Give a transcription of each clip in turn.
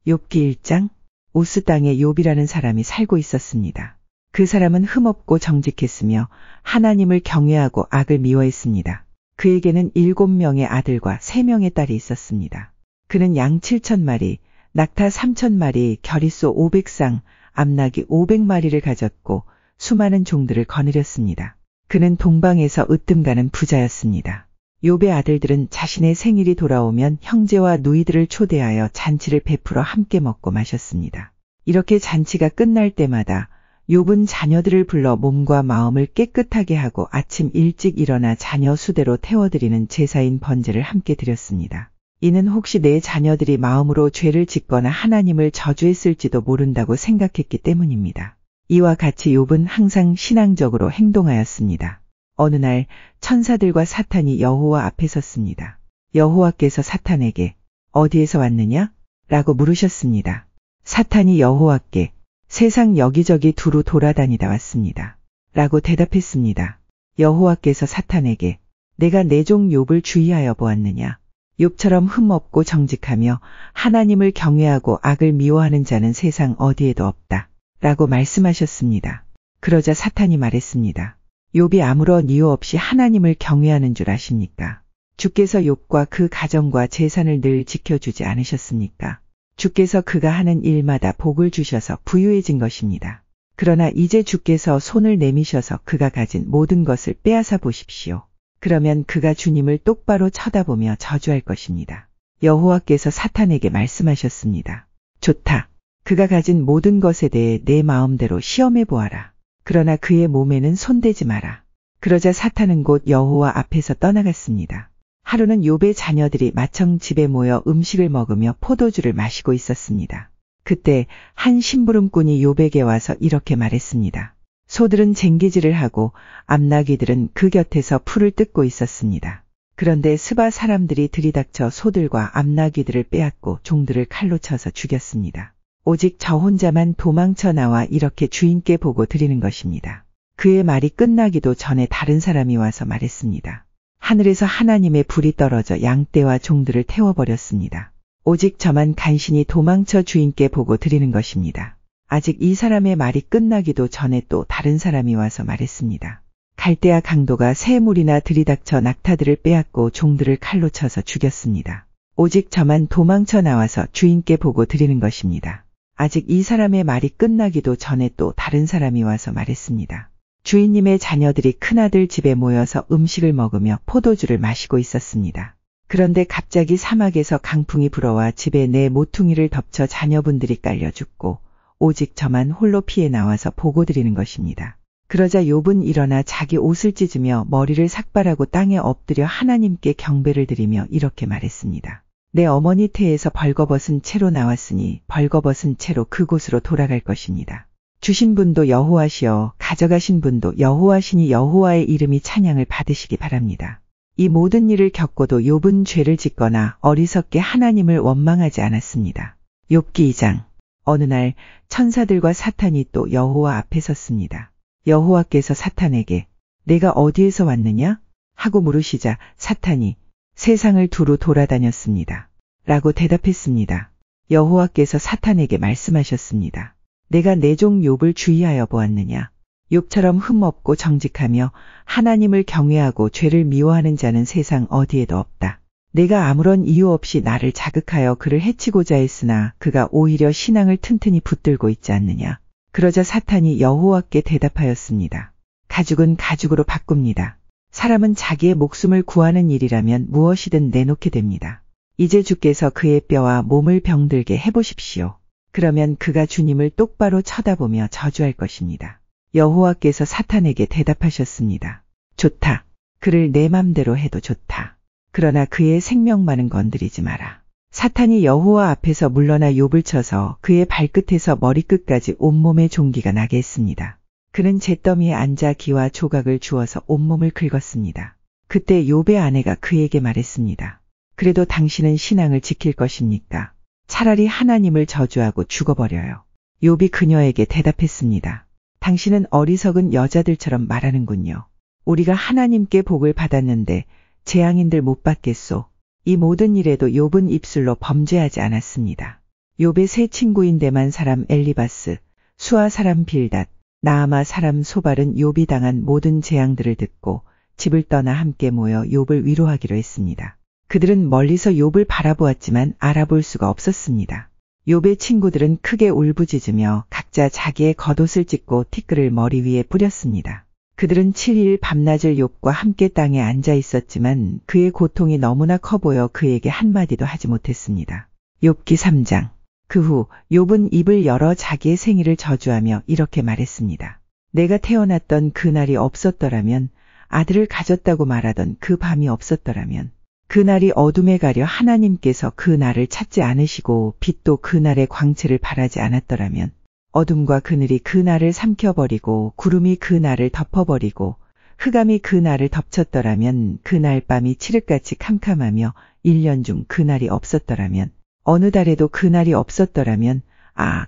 욥기 1장. 우스 땅에 욥이라는 사람이 살고 있었습니다. 그 사람은 흠없고 정직했으며 하나님을 경외하고 악을 미워했습니다. 그에게는 7명의 아들과 3명의 딸이 있었습니다. 그는 양 7,000마리, 낙타 3,000마리, 겨리소 500쌍, 암나귀 500마리를 가졌고 수많은 종들을 거느렸습니다. 그는 동방에서 으뜸가는 부자였습니다. 욥의 아들들은 자신의 생일이 돌아오면 형제와 누이들을 초대하여 잔치를 베풀어 함께 먹고 마셨습니다. 이렇게 잔치가 끝날 때마다 욥은 자녀들을 불러 몸과 마음을 깨끗하게 하고 아침 일찍 일어나 자녀 수대로 태워드리는 제사인 번제를 함께 드렸습니다. 이는 혹시 내 자녀들이 마음으로 죄를 짓거나 하나님을 저주했을지도 모른다고 생각했기 때문입니다. 이와 같이 욥은 항상 신앙적으로 행동하였습니다. 어느 날 천사들과 사탄이 여호와 앞에 섰습니다. 여호와께서 사탄에게 어디에서 왔느냐? 라고 물으셨습니다. 사탄이 여호와께 세상 여기저기 두루 돌아다니다 왔습니다. 라고 대답했습니다. 여호와께서 사탄에게 내가 내 종 욥을 주의하여 보았느냐? 욥처럼 흠없고 정직하며 하나님을 경외하고 악을 미워하는 자는 세상 어디에도 없다. 라고 말씀하셨습니다. 그러자 사탄이 말했습니다. 욥이 아무런 이유 없이 하나님을 경외하는 줄 아십니까? 주께서 욥과 그 가정과 재산을 늘 지켜주지 않으셨습니까? 주께서 그가 하는 일마다 복을 주셔서 부유해진 것입니다. 그러나 이제 주께서 손을 내미셔서 그가 가진 모든 것을 빼앗아 보십시오. 그러면 그가 주님을 똑바로 쳐다보며 저주할 것입니다. 여호와께서 사탄에게 말씀하셨습니다. 좋다. 그가 가진 모든 것에 대해 내 마음대로 시험해 보아라. 그러나 그의 몸에는 손대지 마라. 그러자 사탄은 곧 여호와 앞에서 떠나갔습니다. 하루는 욥의 자녀들이 마청 집에 모여 음식을 먹으며 포도주를 마시고 있었습니다. 그때 한 심부름꾼이 욥에게 와서 이렇게 말했습니다. 소들은 쟁기질을 하고 암나귀들은 그 곁에서 풀을 뜯고 있었습니다. 그런데 스바 사람들이 들이닥쳐 소들과 암나귀들을 빼앗고 종들을 칼로 쳐서 죽였습니다. 오직 저 혼자만 도망쳐 나와 이렇게 주인께 보고 드리는 것입니다. 그의 말이 끝나기도 전에 다른 사람이 와서 말했습니다. 하늘에서 하나님의 불이 떨어져 양떼와 종들을 태워버렸습니다. 오직 저만 간신히 도망쳐 주인께 보고 드리는 것입니다. 아직 이 사람의 말이 끝나기도 전에 또 다른 사람이 와서 말했습니다. 갈대아 강도가 새 물이나 들이닥쳐 낙타들을 빼앗고 종들을 칼로 쳐서 죽였습니다. 오직 저만 도망쳐 나와서 주인께 보고 드리는 것입니다. 아직 이 사람의 말이 끝나기도 전에 또 다른 사람이 와서 말했습니다. 주인님의 자녀들이 큰아들 집에 모여서 음식을 먹으며 포도주를 마시고 있었습니다. 그런데 갑자기 사막에서 강풍이 불어와 집에 내 모퉁이를 덮쳐 자녀분들이 깔려 죽고 오직 저만 홀로 피해 나와서 보고 드리는 것입니다. 그러자 욥은 일어나 자기 옷을 찢으며 머리를 삭발하고 땅에 엎드려 하나님께 경배를 드리며 이렇게 말했습니다. 내 어머니 태에서 벌거벗은 채로 나왔으니 벌거벗은 채로 그곳으로 돌아갈 것입니다. 주신 분도 여호와시여 가져가신 분도 여호와시니 여호와의 이름이 찬양을 받으시기 바랍니다. 이 모든 일을 겪고도 욥은 죄를 짓거나 어리석게 하나님을 원망하지 않았습니다. 욥기 2장. 어느 날 천사들과 사탄이 또 여호와 앞에 섰습니다. 여호와께서 사탄에게 내가 어디에서 왔느냐? 하고 물으시자 사탄이 세상을 두루 돌아다녔습니다. 라고 대답했습니다. 여호와께서 사탄에게 말씀하셨습니다. 내가 내 종 욥을 주의하여 보았느냐? 욥처럼 흠없고 정직하며 하나님을 경외하고 죄를 미워하는 자는 세상 어디에도 없다. 내가 아무런 이유 없이 나를 자극하여 그를 해치고자 했으나 그가 오히려 신앙을 튼튼히 붙들고 있지 않느냐? 그러자 사탄이 여호와께 대답하였습니다. 가죽은 가죽으로 바꿉니다. 사람은 자기의 목숨을 구하는 일이라면 무엇이든 내놓게 됩니다. 이제 주께서 그의 뼈와 몸을 병들게 해보십시오. 그러면 그가 주님을 똑바로 쳐다보며 저주할 것입니다. 여호와께서 사탄에게 대답하셨습니다. 좋다. 그를 내 맘대로 해도 좋다. 그러나 그의 생명만은 건드리지 마라. 사탄이 여호와 앞에서 물러나 욥을 쳐서 그의 발끝에서 머리끝까지 온몸에 종기가 나게 했습니다. 그는 잿더미에 앉아 기와 조각을 주어서 온몸을 긁었습니다. 그때 욥의 아내가 그에게 말했습니다. 그래도 당신은 신앙을 지킬 것입니까? 차라리 하나님을 저주하고 죽어버려요. 욥이 그녀에게 대답했습니다. 당신은 어리석은 여자들처럼 말하는군요. 우리가 하나님께 복을 받았는데 재앙인들 못 받겠소. 이 모든 일에도 욥은 입술로 범죄하지 않았습니다. 욥의 세 친구인 데만 사람 엘리바스, 수아 사람 빌닷, 나아마 사람 소발은 욥이 당한 모든 재앙들을 듣고 집을 떠나 함께 모여 욥을 위로하기로 했습니다. 그들은 멀리서 욥을 바라보았지만 알아볼 수가 없었습니다. 욥의 친구들은 크게 울부짖으며 각자 자기의 겉옷을 찢고 티끌을 머리 위에 뿌렸습니다. 그들은 7일 밤낮을 욥과 함께 땅에 앉아 있었지만 그의 고통이 너무나 커 보여 그에게 한마디도 하지 못했습니다. 욥기 3장. 그 후 욥은 입을 열어 자기의 생일을 저주하며 이렇게 말했습니다. 내가 태어났던 그날이 없었더라면, 아들을 가졌다고 말하던 그 밤이 없었더라면, 그날이 어둠에 가려 하나님께서 그 날을 찾지 않으시고 빛도 그날의 광채를 바라지 않았더라면, 어둠과 그늘이 그 날을 삼켜버리고 구름이 그 날을 덮어버리고 흑암이 그 날을 덮쳤더라면, 그날 밤이 칠흑같이 캄캄하며 1년 중 그 날이 없었더라면, 어느 달에도 그 날이 없었더라면,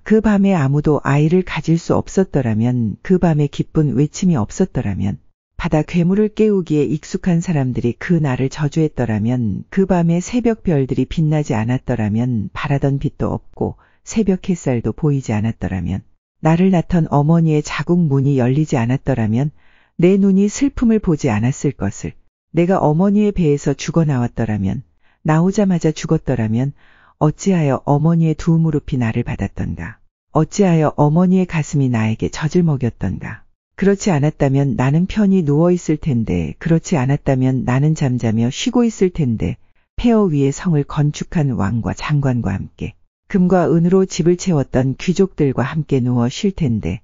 그 밤에 아무도 아이를 가질 수 없었더라면, 그 밤에 기쁜 외침이 없었더라면, 바다 괴물을 깨우기에 익숙한 사람들이 그 날을 저주했더라면, 그 밤에 새벽 별들이 빛나지 않았더라면, 바라던 빛도 없고 새벽 햇살도 보이지 않았더라면, 나를 낳던 어머니의 자궁 문이 열리지 않았더라면, 내 눈이 슬픔을 보지 않았을 것을, 내가 어머니의 배에서 죽어 나왔더라면, 나오자마자 죽었더라면, 어찌하여 어머니의 두 무릎이 나를 받았던가? 어찌하여 어머니의 가슴이 나에게 젖을 먹였던가? 그렇지 않았다면 나는 편히 누워 있을 텐데, 그렇지 않았다면 나는 잠자며 쉬고 있을 텐데, 폐허 위에 성을 건축한 왕과 장관과 함께, 금과 은으로 집을 채웠던 귀족들과 함께 누워 쉴 텐데,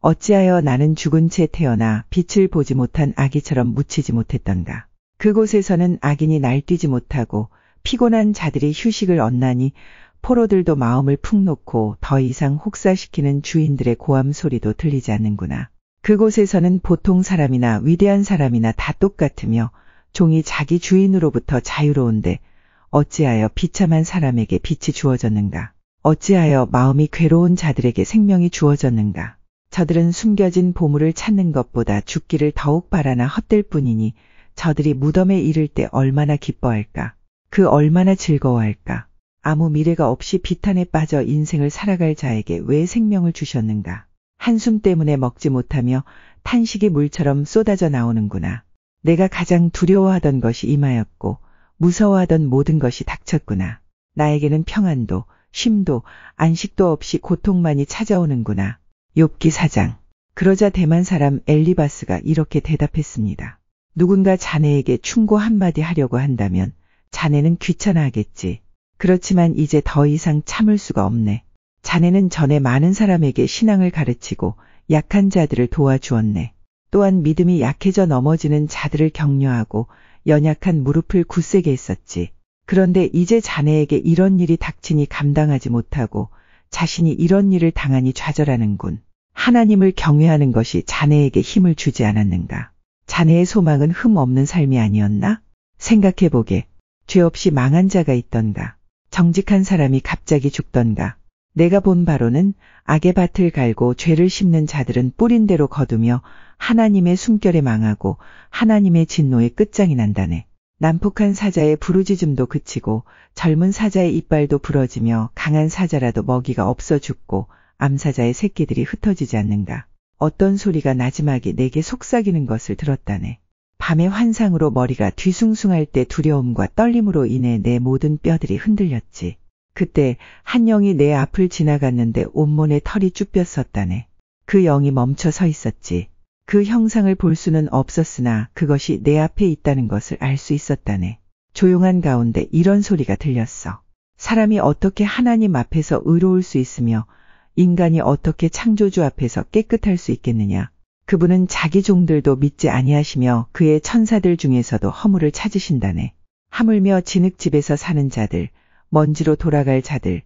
어찌하여 나는 죽은 채 태어나 빛을 보지 못한 아기처럼 묻히지 못했던가? 그곳에서는 악인이 날뛰지 못하고 피곤한 자들이 휴식을 얻나니 포로들도 마음을 푹 놓고 더 이상 혹사시키는 주인들의 고함 소리도 들리지 않는구나. 그곳에서는 보통 사람이나 위대한 사람이나 다 똑같으며 종이 자기 주인으로부터 자유로운데 어찌하여 비참한 사람에게 빛이 주어졌는가? 어찌하여 마음이 괴로운 자들에게 생명이 주어졌는가? 저들은 숨겨진 보물을 찾는 것보다 죽기를 더욱 바라나 헛될 뿐이니 저들이 무덤에 이를 때 얼마나 기뻐할까? 그 얼마나 즐거워할까? 아무 미래가 없이 비탄에 빠져 인생을 살아갈 자에게 왜 생명을 주셨는가? 한숨 때문에 먹지 못하며 탄식이 물처럼 쏟아져 나오는구나. 내가 가장 두려워하던 것이 임하였고 무서워하던 모든 것이 닥쳤구나. 나에게는 평안도 쉼도 안식도 없이 고통만이 찾아오는구나. 욥기 4장. 그러자 대만 사람 엘리바스가 이렇게 대답했습니다. 누군가 자네에게 충고 한마디 하려고 한다면 자네는 귀찮아하겠지. 그렇지만 이제 더 이상 참을 수가 없네. 자네는 전에 많은 사람에게 신앙을 가르치고 약한 자들을 도와주었네. 또한 믿음이 약해져 넘어지는 자들을 격려하고 연약한 무릎을 굳세게 했었지. 그런데 이제 자네에게 이런 일이 닥치니 감당하지 못하고 자신이 이런 일을 당하니 좌절하는군. 하나님을 경외하는 것이 자네에게 힘을 주지 않았는가? 자네의 소망은 흠 없는 삶이 아니었나? 생각해보게. 죄 없이 망한 자가 있던가? 정직한 사람이 갑자기 죽던가? 내가 본 바로는 악의 밭을 갈고 죄를 심는 자들은 뿌린 대로 거두며 하나님의 숨결에 망하고 하나님의 진노에 끝장이 난다네. 난폭한 사자의 부르짖음도 그치고 젊은 사자의 이빨도 부러지며 강한 사자라도 먹이가 없어 죽고 암사자의 새끼들이 흩어지지 않는가. 어떤 소리가 나지막이 내게 속삭이는 것을 들었다네. 밤의 환상으로 머리가 뒤숭숭할 때 두려움과 떨림으로 인해 내 모든 뼈들이 흔들렸지. 그때 한 영이 내 앞을 지나갔는데 온몸에 털이 쭈뼛었다네. 그 영이 멈춰 서 있었지. 그 형상을 볼 수는 없었으나 그것이 내 앞에 있다는 것을 알 수 있었다네. 조용한 가운데 이런 소리가 들렸어. 사람이 어떻게 하나님 앞에서 의로울 수 있으며 인간이 어떻게 창조주 앞에서 깨끗할 수 있겠느냐. 그분은 자기 종들도 믿지 아니하시며 그의 천사들 중에서도 허물을 찾으신다네. 하물며 진흙집에서 사는 자들, 먼지로 돌아갈 자들,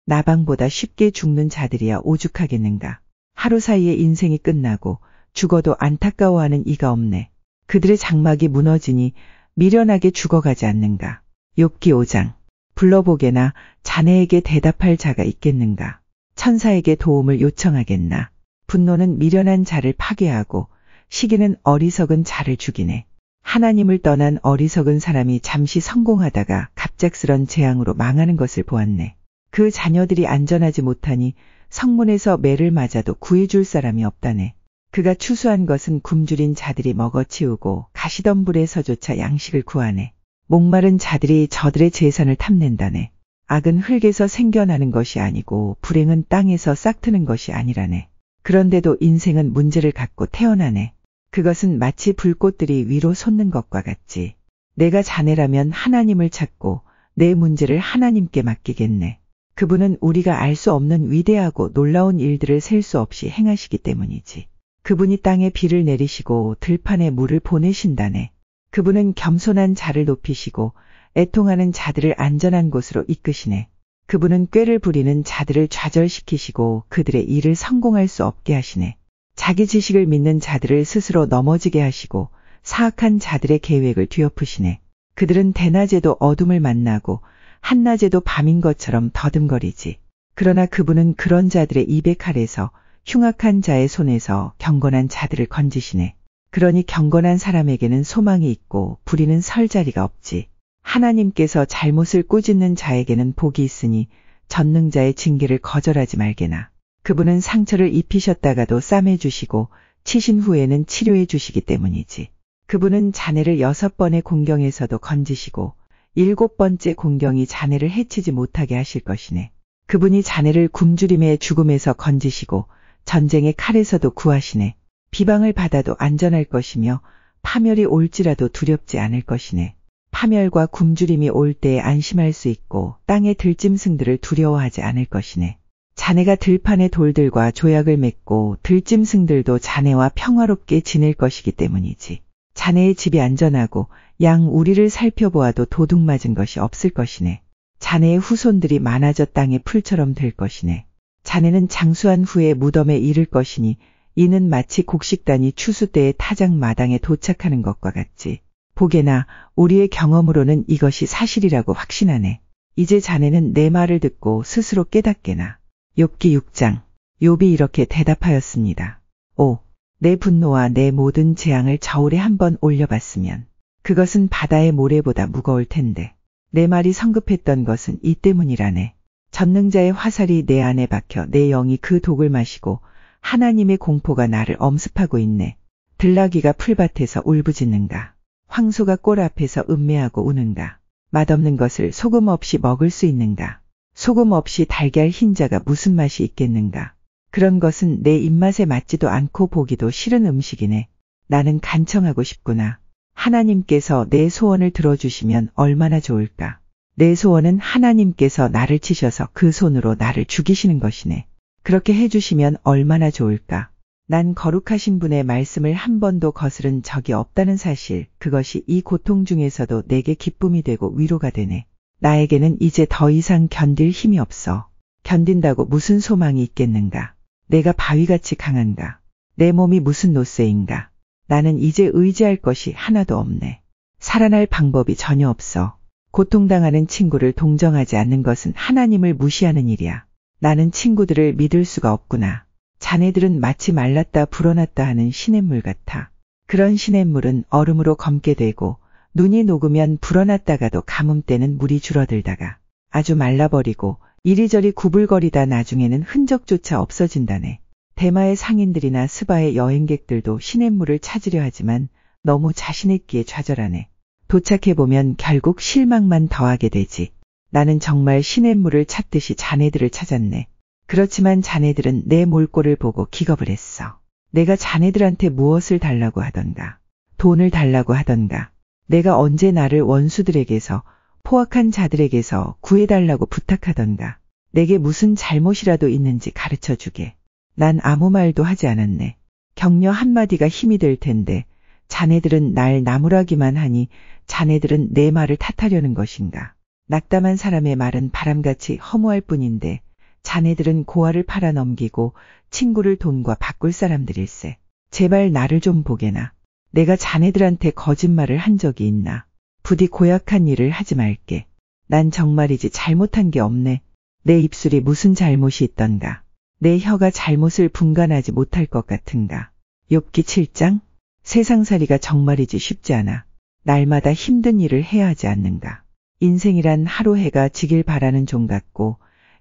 나방보다 쉽게 죽는 자들이야 오죽하겠는가. 하루 사이에 인생이 끝나고 죽어도 안타까워하는 이가 없네. 그들의 장막이 무너지니 미련하게 죽어가지 않는가. 욥기 5장. 불러보게나 자네에게 대답할 자가 있겠는가. 천사에게 도움을 요청하겠나. 분노는 미련한 자를 파괴하고 시기는 어리석은 자를 죽이네. 하나님을 떠난 어리석은 사람이 잠시 성공하다가 갑작스런 재앙으로 망하는 것을 보았네. 그 자녀들이 안전하지 못하니 성문에서 매를 맞아도 구해줄 사람이 없다네. 그가 추수한 것은 굶주린 자들이 먹어치우고 가시덤불에서조차 양식을 구하네. 목마른 자들이 저들의 재산을 탐낸다네. 악은 흙에서 생겨나는 것이 아니고 불행은 땅에서 싹트는 것이 아니라네. 그런데도 인생은 문제를 갖고 태어나네. 그것은 마치 불꽃들이 위로 솟는 것과 같지. 내가 자네라면 하나님을 찾고 내 문제를 하나님께 맡기겠네. 그분은 우리가 알 수 없는 위대하고 놀라운 일들을 셀 수 없이 행하시기 때문이지. 그분이 땅에 비를 내리시고 들판에 물을 보내신다네. 그분은 겸손한 자를 높이시고 애통하는 자들을 안전한 곳으로 이끄시네. 그분은 꾀를 부리는 자들을 좌절시키시고 그들의 일을 성공할 수 없게 하시네. 자기 지식을 믿는 자들을 스스로 넘어지게 하시고 사악한 자들의 계획을 뒤엎으시네. 그들은 대낮에도 어둠을 만나고 한낮에도 밤인 것처럼 더듬거리지. 그러나 그분은 그런 자들의 입의 칼에서 흉악한 자의 손에서 경건한 자들을 건지시네. 그러니 경건한 사람에게는 소망이 있고 불의는 설 자리가 없지. 하나님께서 잘못을 꾸짖는 자에게는 복이 있으니 전능자의 징계를 거절하지 말게나. 그분은 상처를 입히셨다가도 싸매주시고 치신 후에는 치료해 주시기 때문이지. 그분은 자네를 6번의 공경에서도 건지시고 7번째 공경이 자네를 해치지 못하게 하실 것이네. 그분이 자네를 굶주림의 죽음에서 건지시고 전쟁의 칼에서도 구하시네. 비방을 받아도 안전할 것이며 파멸이 올지라도 두렵지 않을 것이네. 파멸과 굶주림이 올 때에 안심할 수 있고 땅의 들짐승들을 두려워하지 않을 것이네. 자네가 들판의 돌들과 조약을 맺고 들짐승들도 자네와 평화롭게 지낼 것이기 때문이지. 자네의 집이 안전하고 양 우리를 살펴보아도 도둑 맞은 것이 없을 것이네. 자네의 후손들이 많아져 땅의 풀처럼 될 것이네. 자네는 장수한 후에 무덤에 이를 것이니 이는 마치 곡식단이 추수 때의 타작 마당에 도착하는 것과 같지. 보게나 우리의 경험으로는 이것이 사실이라고 확신하네. 이제 자네는 내 말을 듣고 스스로 깨닫게나. 욥기 6장. 욥이 이렇게 대답하였습니다. 내 분노와 내 모든 재앙을 저울에 한번 올려봤으면 그것은 바다의 모래보다 무거울 텐데 내 말이 성급했던 것은 이 때문이라네. 전능자의 화살이 내 안에 박혀 내 영이 그 독을 마시고 하나님의 공포가 나를 엄습하고 있네. 들나귀가 풀밭에서 울부짖는가. 황소가 꼴 앞에서 음매하고 우는가. 맛없는 것을 소금 없이 먹을 수 있는가. 소금 없이 달걀 흰자가 무슨 맛이 있겠는가. 그런 것은 내 입맛에 맞지도 않고 보기도 싫은 음식이네. 나는 간청하고 싶구나. 하나님께서 내 소원을 들어주시면 얼마나 좋을까. 내 소원은 하나님께서 나를 치셔서 그 손으로 나를 죽이시는 것이네. 그렇게 해주시면 얼마나 좋을까. 난 거룩하신 분의 말씀을 한 번도 거스른 적이 없다는 사실, 그것이 이 고통 중에서도 내게 기쁨이 되고 위로가 되네. 나에게는 이제 더 이상 견딜 힘이 없어. 견딘다고 무슨 소망이 있겠는가. 내가 바위같이 강한가. 내 몸이 무슨 노쇠인가. 나는 이제 의지할 것이 하나도 없네. 살아날 방법이 전혀 없어. 고통당하는 친구를 동정하지 않는 것은 하나님을 무시하는 일이야. 나는 친구들을 믿을 수가 없구나. 자네들은 마치 말랐다 불어났다 하는 시냇물 같아. 그런 시냇물은 얼음으로 검게 되고 눈이 녹으면 불어났다가도 가뭄 때는 물이 줄어들다가 아주 말라버리고 이리저리 구불거리다 나중에는 흔적조차 없어진다네. 대마의 상인들이나 스바의 여행객들도 시냇물을 찾으려 하지만 너무 자신있기에 좌절하네. 도착해보면 결국 실망만 더하게 되지. 나는 정말 시냇물을 찾듯이 자네들을 찾았네. 그렇지만 자네들은 내 몰골을 보고 기겁을 했어. 내가 자네들한테 무엇을 달라고 하던가. 돈을 달라고 하던가. 내가 언제 나를 원수들에게서 포악한 자들에게서 구해달라고 부탁하던가. 내게 무슨 잘못이라도 있는지 가르쳐주게. 난 아무 말도 하지 않았네. 격려 한마디가 힘이 될 텐데 자네들은 날 나무라기만 하니 자네들은 내 말을 탓하려는 것인가. 낙담한 사람의 말은 바람같이 허무할 뿐인데 자네들은 고아를 팔아넘기고 친구를 돈과 바꿀 사람들일세. 제발 나를 좀 보게나. 내가 자네들한테 거짓말을 한 적이 있나. 부디 고약한 일을 하지 말게. 난 정말이지 잘못한 게 없네. 내 입술이 무슨 잘못이 있던가. 내 혀가 잘못을 분간하지 못할 것 같은가. 욥기 7장. 세상살이가 정말이지 쉽지 않아. 날마다 힘든 일을 해야 하지 않는가. 인생이란 하루 해가 지길 바라는 종 같고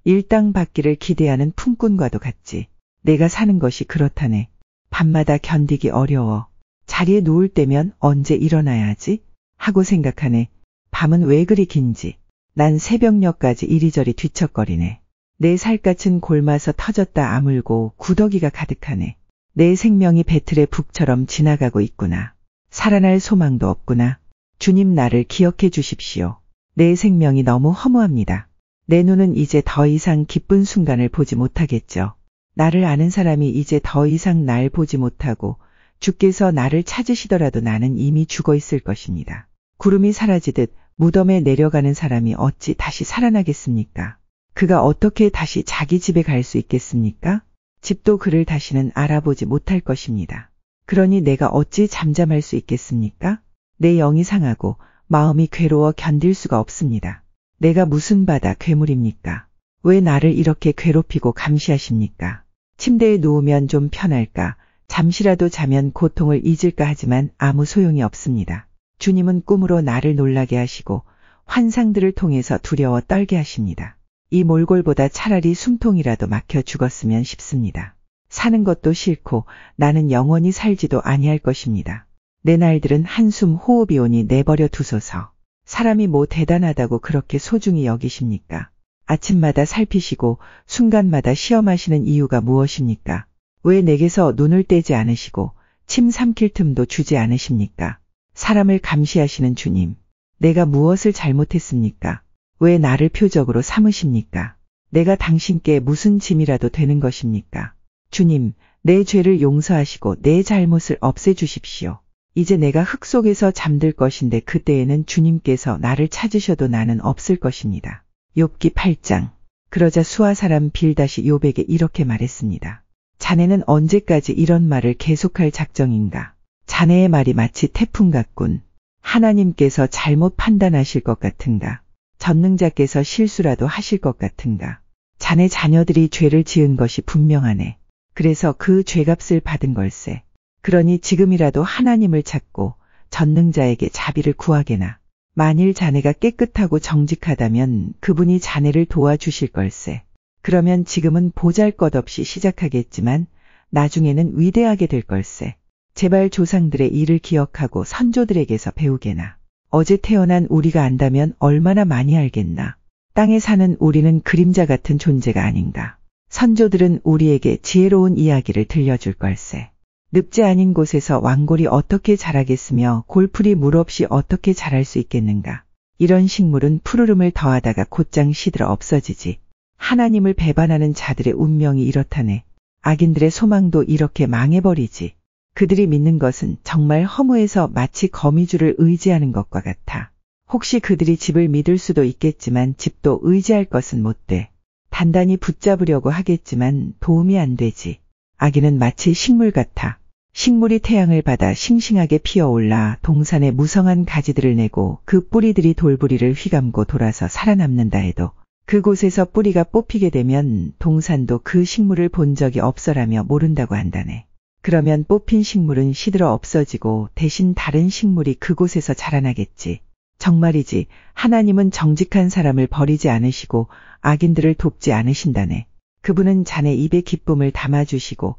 일당 받기를 기대하는 품꾼과도 같지. 내가 사는 것이 그렇다네. 밤마다 견디기 어려워. 자리에 누울 때면 언제 일어나야 하지? 하고 생각하네. 밤은 왜 그리 긴지. 난 새벽녘까지 이리저리 뒤척거리네. 내 살갗은 골마서 터졌다 아물고 구더기가 가득하네. 내 생명이 배틀의 북처럼 지나가고 있구나. 살아날 소망도 없구나. 주님 나를 기억해 주십시오. 내 생명이 너무 허무합니다. 내 눈은 이제 더 이상 기쁜 순간을 보지 못하겠죠. 나를 아는 사람이 이제 더 이상 날 보지 못하고 주께서 나를 찾으시더라도 나는 이미 죽어 있을 것입니다. 구름이 사라지듯 무덤에 내려가는 사람이 어찌 다시 살아나겠습니까? 그가 어떻게 다시 자기 집에 갈 수 있겠습니까? 집도 그를 다시는 알아보지 못할 것입니다. 그러니 내가 어찌 잠잠할 수 있겠습니까? 내 영이 상하고 마음이 괴로워 견딜 수가 없습니다. 내가 무슨 바다 괴물입니까? 왜 나를 이렇게 괴롭히고 감시하십니까? 침대에 누우면 좀 편할까? 잠시라도 자면 고통을 잊을까 하지만 아무 소용이 없습니다. 주님은 꿈으로 나를 놀라게 하시고 환상들을 통해서 두려워 떨게 하십니다. 이 몰골보다 차라리 숨통이라도 막혀 죽었으면 싶습니다. 사는 것도 싫고 나는 영원히 살지도 아니할 것입니다. 내 날들은 한숨 호흡이 오니 내버려 두소서. 사람이 뭐 대단하다고 그렇게 소중히 여기십니까? 아침마다 살피시고 순간마다 시험하시는 이유가 무엇입니까? 왜 내게서 눈을 떼지 않으시고 침 삼킬 틈도 주지 않으십니까? 사람을 감시하시는 주님, 내가 무엇을 잘못했습니까? 왜 나를 표적으로 삼으십니까? 내가 당신께 무슨 짐이라도 되는 것입니까? 주님, 내 죄를 용서하시고 내 잘못을 없애주십시오. 이제 내가 흙 속에서 잠들 것인데 그때에는 주님께서 나를 찾으셔도 나는 없을 것입니다. 욥기 8장. 그러자 수아 사람 빌닷이 욥에게 이렇게 말했습니다. 자네는 언제까지 이런 말을 계속할 작정인가? 자네의 말이 마치 태풍 같군. 하나님께서 잘못 판단하실 것 같은가? 전능자께서 실수라도 하실 것 같은가? 자네 자녀들이 죄를 지은 것이 분명하네. 그래서 그 죄값을 받은 걸세. 그러니 지금이라도 하나님을 찾고 전능자에게 자비를 구하게나. 만일 자네가 깨끗하고 정직하다면 그분이 자네를 도와주실 걸세. 그러면 지금은 보잘것없이 시작하겠지만 나중에는 위대하게 될 걸세. 제발 조상들의 일을 기억하고 선조들에게서 배우게나. 어제 태어난 우리가 안다면 얼마나 많이 알겠나. 땅에 사는 우리는 그림자 같은 존재가 아닌가. 선조들은 우리에게 지혜로운 이야기를 들려줄 걸세. 늪지 아닌 곳에서 왕골이 어떻게 자라겠으며 골풀이 물 없이 어떻게 자랄 수 있겠는가. 이런 식물은 푸르름을 더하다가 곧장 시들어 없어지지. 하나님을 배반하는 자들의 운명이 이렇다네. 악인들의 소망도 이렇게 망해버리지. 그들이 믿는 것은 정말 허무해서 마치 거미줄을 의지하는 것과 같아. 혹시 그들이 집을 믿을 수도 있겠지만 집도 의지할 것은 못 돼. 단단히 붙잡으려고 하겠지만 도움이 안 되지. 악인은 마치 식물 같아. 식물이 태양을 받아 싱싱하게 피어올라 동산에 무성한 가지들을 내고 그 뿌리들이 돌부리를 휘감고 돌아서 살아남는다 해도 그곳에서 뿌리가 뽑히게 되면 동산도 그 식물을 본 적이 없어라며 모른다고 한다네. 그러면 뽑힌 식물은 시들어 없어지고 대신 다른 식물이 그곳에서 자라나겠지. 정말이지 하나님은 정직한 사람을 버리지 않으시고 악인들을 돕지 않으신다네. 그분은 자네 입에 기쁨을 담아주시고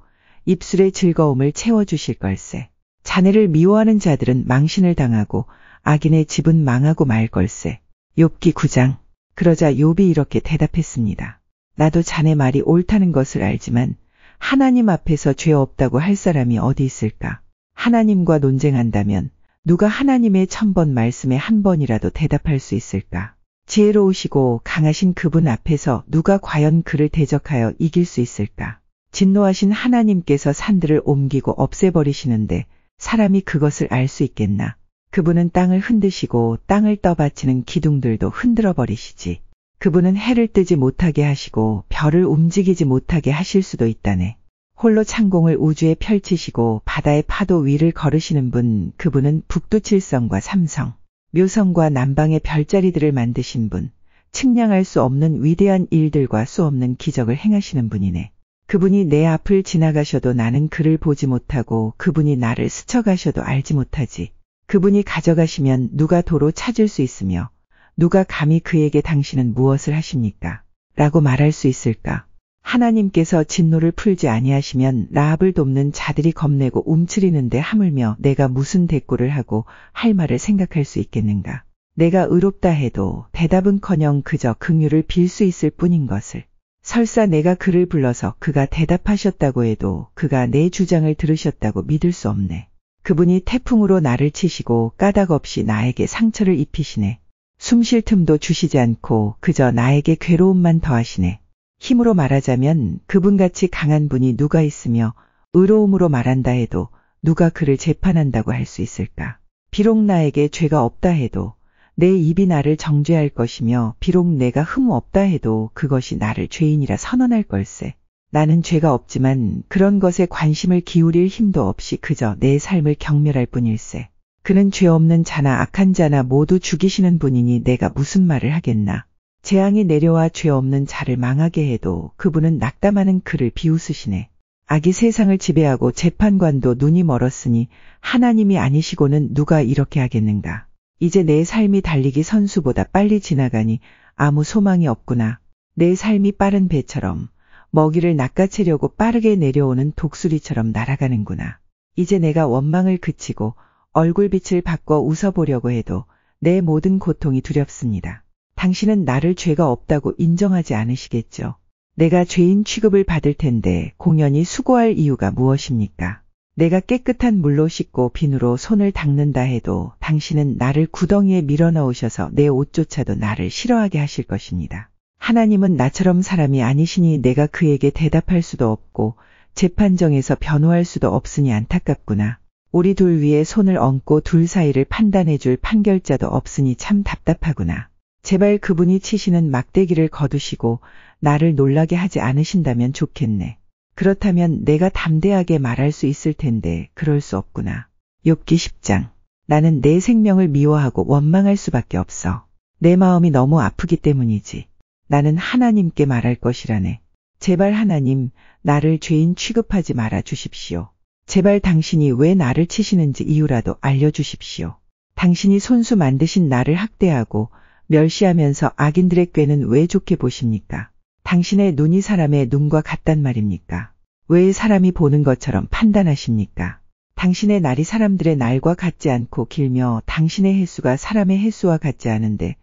입술에 즐거움을 채워주실 걸세. 자네를 미워하는 자들은 망신을 당하고 악인의 집은 망하고 말 걸세. 욥기 9장. 그러자 욥이 이렇게 대답했습니다. 나도 자네 말이 옳다는 것을 알지만 하나님 앞에서 죄 없다고 할 사람이 어디 있을까? 하나님과 논쟁한다면 누가 하나님의 1000번 말씀에 한 번이라도 대답할 수 있을까? 지혜로우시고 강하신 그분 앞에서 누가 과연 그를 대적하여 이길 수 있을까? 진노하신 하나님께서 산들을 옮기고 없애버리시는데 사람이 그것을 알 수 있겠나? 그분은 땅을 흔드시고 땅을 떠받치는 기둥들도 흔들어 버리시지. 그분은 해를 뜨지 못하게 하시고 별을 움직이지 못하게 하실 수도 있다네. 홀로 창공을 우주에 펼치시고 바다의 파도 위를 걸으시는 분, 그분은 북두칠성과 삼성, 묘성과 남방의 별자리들을 만드신 분, 측량할 수 없는 위대한 일들과 수없는 기적을 행하시는 분이네. 그분이 내 앞을 지나가셔도 나는 그를 보지 못하고 그분이 나를 스쳐가셔도 알지 못하지. 그분이 가져가시면 누가 도로 찾을 수 있으며 누가 감히 그에게 당신은 무엇을 하십니까? 라고 말할 수 있을까? 하나님께서 진노를 풀지 아니하시면 라합을 돕는 자들이 겁내고 움츠리는데 하물며 내가 무슨 대꾸를 하고 할 말을 생각할 수 있겠는가? 내가 의롭다 해도 대답은커녕 그저 긍휼을 빌 수 있을 뿐인 것을. 설사 내가 그를 불러서 그가 대답하셨다고 해도 그가 내 주장을 들으셨다고 믿을 수 없네. 그분이 태풍으로 나를 치시고 까닭 없이 나에게 상처를 입히시네. 숨 쉴 틈도 주시지 않고 그저 나에게 괴로움만 더하시네. 힘으로 말하자면 그분같이 강한 분이 누가 있으며 의로움으로 말한다 해도 누가 그를 재판한다고 할 수 있을까? 비록 나에게 죄가 없다 해도 내 입이 나를 정죄할 것이며 비록 내가 흠 없다 해도 그것이 나를 죄인이라 선언할 걸세. 나는 죄가 없지만 그런 것에 관심을 기울일 힘도 없이 그저 내 삶을 경멸할 뿐일세. 그는 죄 없는 자나 악한 자나 모두 죽이시는 분이니 내가 무슨 말을 하겠나. 재앙이 내려와 죄 없는 자를 망하게 해도 그분은 낙담하는 그를 비웃으시네. 악이 세상을 지배하고 재판관도 눈이 멀었으니 하나님이 아니시고는 누가 이렇게 하겠는가. 이제 내 삶이 달리기 선수보다 빨리 지나가니 아무 소망이 없구나. 내 삶이 빠른 배처럼 먹이를 낚아채려고 빠르게 내려오는 독수리처럼 날아가는구나. 이제 내가 원망을 그치고 얼굴빛을 바꿔 웃어보려고 해도 내 모든 고통이 두렵습니다. 당신은 나를 죄가 없다고 인정하지 않으시겠죠. 내가 죄인 취급을 받을 텐데 공연히 수고할 이유가 무엇입니까? 내가 깨끗한 물로 씻고 비누로 손을 닦는다 해도 당신은 나를 구덩이에 밀어넣으셔서 내 옷조차도 나를 싫어하게 하실 것입니다. 하나님은 나처럼 사람이 아니시니 내가 그에게 대답할 수도 없고 재판정에서 변호할 수도 없으니 안타깝구나. 우리 둘 위에 손을 얹고 둘 사이를 판단해 줄 판결자도 없으니 참 답답하구나. 제발 그분이 치시는 막대기를 거두시고 나를 놀라게 하지 않으신다면 좋겠네. 그렇다면 내가 담대하게 말할 수 있을 텐데 그럴 수 없구나. 욥기 10장. 나는 내 생명을 미워하고 원망할 수밖에 없어. 내 마음이 너무 아프기 때문이지. 나는 하나님께 말할 것이라네. 제발 하나님, 나를 죄인 취급하지 말아 주십시오. 제발 당신이 왜 나를 치시는지 이유라도 알려주십시오. 당신이 손수 만드신 나를 학대하고 멸시하면서 악인들의 꾀는 왜 좋게 보십니까? 당신의 눈이 사람의 눈과 같단 말입니까? 왜 사람이 보는 것처럼 판단하십니까? 당신의 날이 사람들의 날과 같지 않고 길며 당신의 횟수가 사람의 횟수와 같지 않은데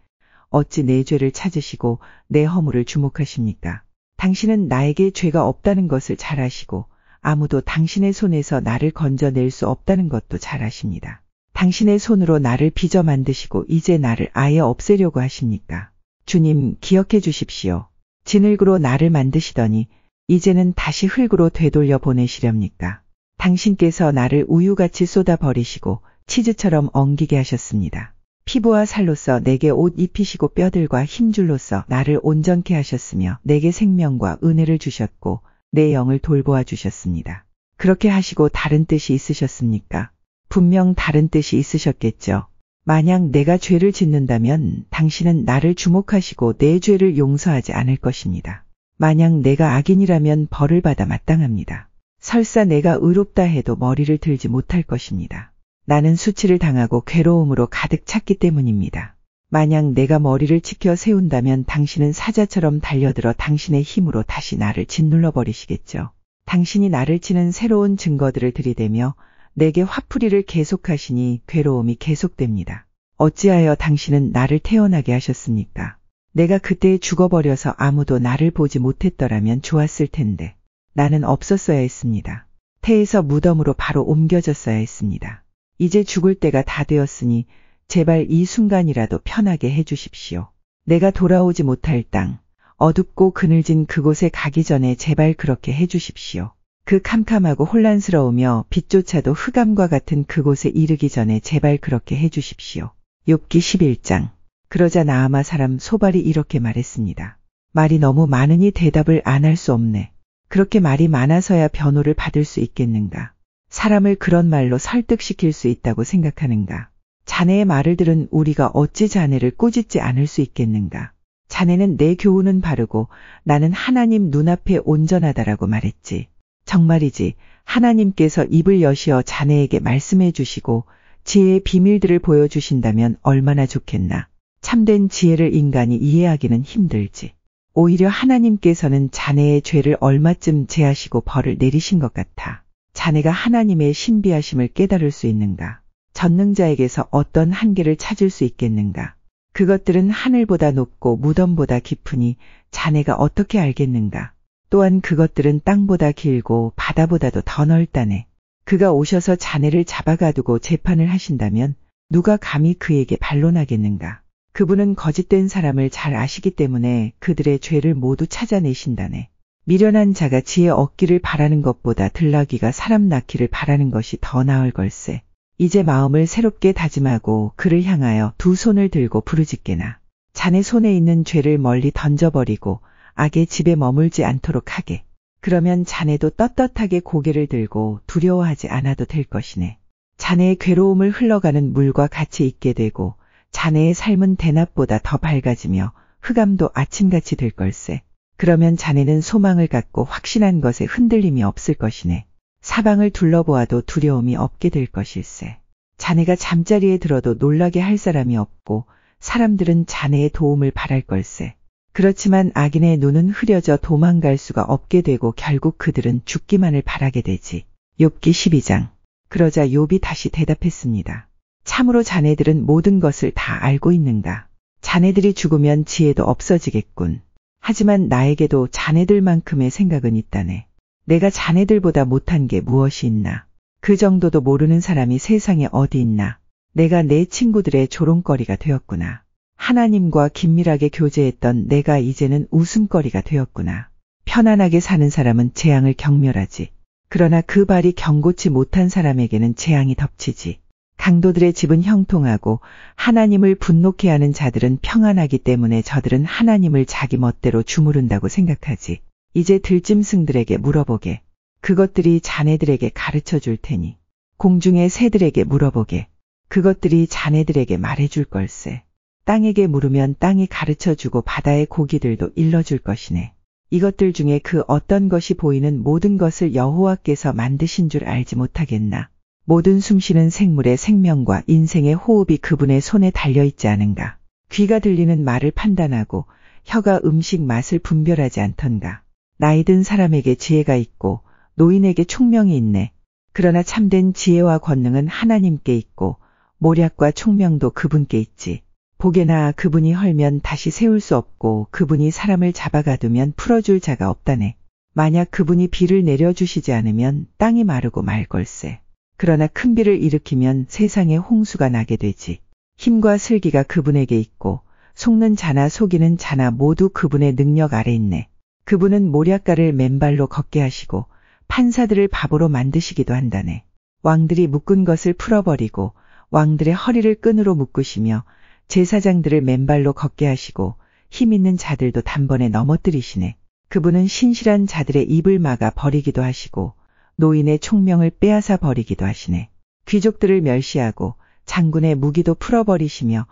어찌 내 죄를 찾으시고 내 허물을 주목하십니까? 당신은 나에게 죄가 없다는 것을 잘 아시고 아무도 당신의 손에서 나를 건져낼 수 없다는 것도 잘 아십니다. 당신의 손으로 나를 빚어 만드시고 이제 나를 아예 없애려고 하십니까? 주님, 기억해 주십시오. 진흙으로 나를 만드시더니 이제는 다시 흙으로 되돌려 보내시렵니까? 당신께서 나를 우유같이 쏟아버리시고 치즈처럼 엉기게 하셨습니다. 피부와 살로써 내게 옷 입히시고 뼈들과 힘줄로써 나를 온전케 하셨으며 내게 생명과 은혜를 주셨고 내 영을 돌보아 주셨습니다. 그렇게 하시고 다른 뜻이 있으셨습니까? 분명 다른 뜻이 있으셨겠죠. 만약 내가 죄를 짓는다면 당신은 나를 주목하시고 내 죄를 용서하지 않을 것입니다. 만약 내가 악인이라면 벌을 받아 마땅합니다. 설사 내가 의롭다 해도 머리를 들지 못할 것입니다. 나는 수치를 당하고 괴로움으로 가득 찼기 때문입니다. 만약 내가 머리를 치켜 세운다면 당신은 사자처럼 달려들어 당신의 힘으로 다시 나를 짓눌러 버리시겠죠. 당신이 나를 치는 새로운 증거들을 들이대며 내게 화풀이를 계속하시니 괴로움이 계속됩니다. 어찌하여 당신은 나를 태어나게 하셨습니까? 내가 그때 죽어버려서 아무도 나를 보지 못했더라면 좋았을 텐데 나는 없었어야 했습니다. 태에서 무덤으로 바로 옮겨졌어야 했습니다. 이제 죽을 때가 다 되었으니 제발 이 순간이라도 편하게 해주십시오. 내가 돌아오지 못할 땅, 어둡고 그늘진 그곳에 가기 전에 제발 그렇게 해주십시오. 그 캄캄하고 혼란스러우며 빛조차도 흑암과 같은 그곳에 이르기 전에 제발 그렇게 해주십시오. 욥기 11장. 그러자 나아마 사람 소발이 이렇게 말했습니다. 말이 너무 많으니 대답을 안 할 수 없네. 그렇게 말이 많아서야 변호를 받을 수 있겠는가. 사람을 그런 말로 설득시킬 수 있다고 생각하는가. 자네의 말을 들은 우리가 어찌 자네를 꾸짖지 않을 수 있겠는가. 자네는 내 교훈은 바르고 나는 하나님 눈앞에 온전하다라고 말했지. 정말이지. 하나님께서 입을 여시어 자네에게 말씀해 주시고 지혜의 비밀들을 보여주신다면 얼마나 좋겠나. 참된 지혜를 인간이 이해하기는 힘들지. 오히려 하나님께서는 자네의 죄를 얼마쯤 제하시고 벌을 내리신 것 같아. 자네가 하나님의 신비하심을 깨달을 수 있는가? 전능자에게서 어떤 한계를 찾을 수 있겠는가? 그것들은 하늘보다 높고 무덤보다 깊으니 자네가 어떻게 알겠는가? 또한 그것들은 땅보다 길고 바다보다도 더 넓다네. 그가 오셔서 자네를 잡아가두고 재판을 하신다면 누가 감히 그에게 반론하겠는가? 그분은 거짓된 사람을 잘 아시기 때문에 그들의 죄를 모두 찾아내신다네. 미련한 자가 지혜 얻기를 바라는 것보다 들나귀가 사람 낳기를 바라는 것이 더 나을 걸세. 이제 마음을 새롭게 다짐하고 그를 향하여 두 손을 들고 부르짖게나. 자네 손에 있는 죄를 멀리 던져버리고 악의 집에 머물지 않도록 하게. 그러면 자네도 떳떳하게 고개를 들고 두려워하지 않아도 될 것이네. 자네의 괴로움을 흘러가는 물과 같이 있게 되고 자네의 삶은 대낮보다 더 밝아지며 흑암도 아침같이 될 걸세. 그러면 자네는 소망을 갖고 확신한 것에 흔들림이 없을 것이네. 사방을 둘러보아도 두려움이 없게 될 것일세. 자네가 잠자리에 들어도 놀라게 할 사람이 없고 사람들은 자네의 도움을 바랄 걸세. 그렇지만 악인의 눈은 흐려져 도망갈 수가 없게 되고 결국 그들은 죽기만을 바라게 되지. 욥기 12장. 그러자 욥이 다시 대답했습니다. 참으로 자네들은 모든 것을 다 알고 있는가? 자네들이 죽으면 지혜도 없어지겠군. 하지만 나에게도 자네들만큼의 생각은 있다네. 내가 자네들보다 못한 게 무엇이 있나? 그 정도도 모르는 사람이 세상에 어디 있나? 내가 내 친구들의 조롱거리가 되었구나. 하나님과 긴밀하게 교제했던 내가 이제는 웃음거리가 되었구나. 편안하게 사는 사람은 재앙을 경멸하지. 그러나 그 발이 경고치 못한 사람에게는 재앙이 덮치지. 강도들의 집은 형통하고 하나님을 분노케 하는 자들은 평안하기 때문에 저들은 하나님을 자기 멋대로 주무른다고 생각하지. 이제 들짐승들에게 물어보게. 그것들이 자네들에게 가르쳐 줄 테니. 공중의 새들에게 물어보게. 그것들이 자네들에게 말해줄 걸세. 땅에게 물으면 땅이 가르쳐 주고 바다의 고기들도 일러줄 것이네. 이것들 중에 그 어떤 것이 보이는 모든 것을 여호와께서 만드신 줄 알지 못하겠나. 모든 숨쉬는 생물의 생명과 인생의 호흡이 그분의 손에 달려있지 않은가. 귀가 들리는 말을 판단하고 혀가 음식 맛을 분별하지 않던가. 나이 든 사람에게 지혜가 있고 노인에게 총명이 있네. 그러나 참된 지혜와 권능은 하나님께 있고 모략과 총명도 그분께 있지. 보게나 그분이 헐면 다시 세울 수 없고 그분이 사람을 잡아가두면 풀어줄 자가 없다네. 만약 그분이 비를 내려주시지 않으면 땅이 마르고 말 걸세. 그러나 큰 비를 일으키면 세상에 홍수가 나게 되지. 힘과 슬기가 그분에게 있고 속는 자나 속이는 자나 모두 그분의 능력 아래 있네. 그분은 모략가를 맨발로 걷게 하시고 판사들을 바보로 만드시기도 한다네. 왕들이 묶은 것을 풀어버리고 왕들의 허리를 끈으로 묶으시며 제사장들을 맨발로 걷게 하시고 힘 있는 자들도 단번에 넘어뜨리시네. 그분은 신실한 자들의 입을 막아 버리기도 하시고 노인의 총명을 빼앗아 버리기도 하시네. 귀족들을 멸시하고 장군의 무기도 풀어버리시며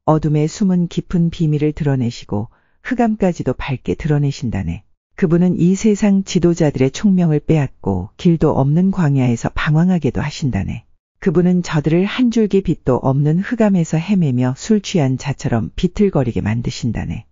어둠의 숨은 깊은 비밀을 드러내시고 흑암까지도 밝게 드러내신다네. 그분은 이 세상 지도자들의 총명을 빼앗고 길도 없는 광야에서 방황하게도 하신다네. 그분은 저들을 한 줄기 빛도 없는 흑암에서 헤매며 술 취한 자처럼 비틀거리게 만드신다네.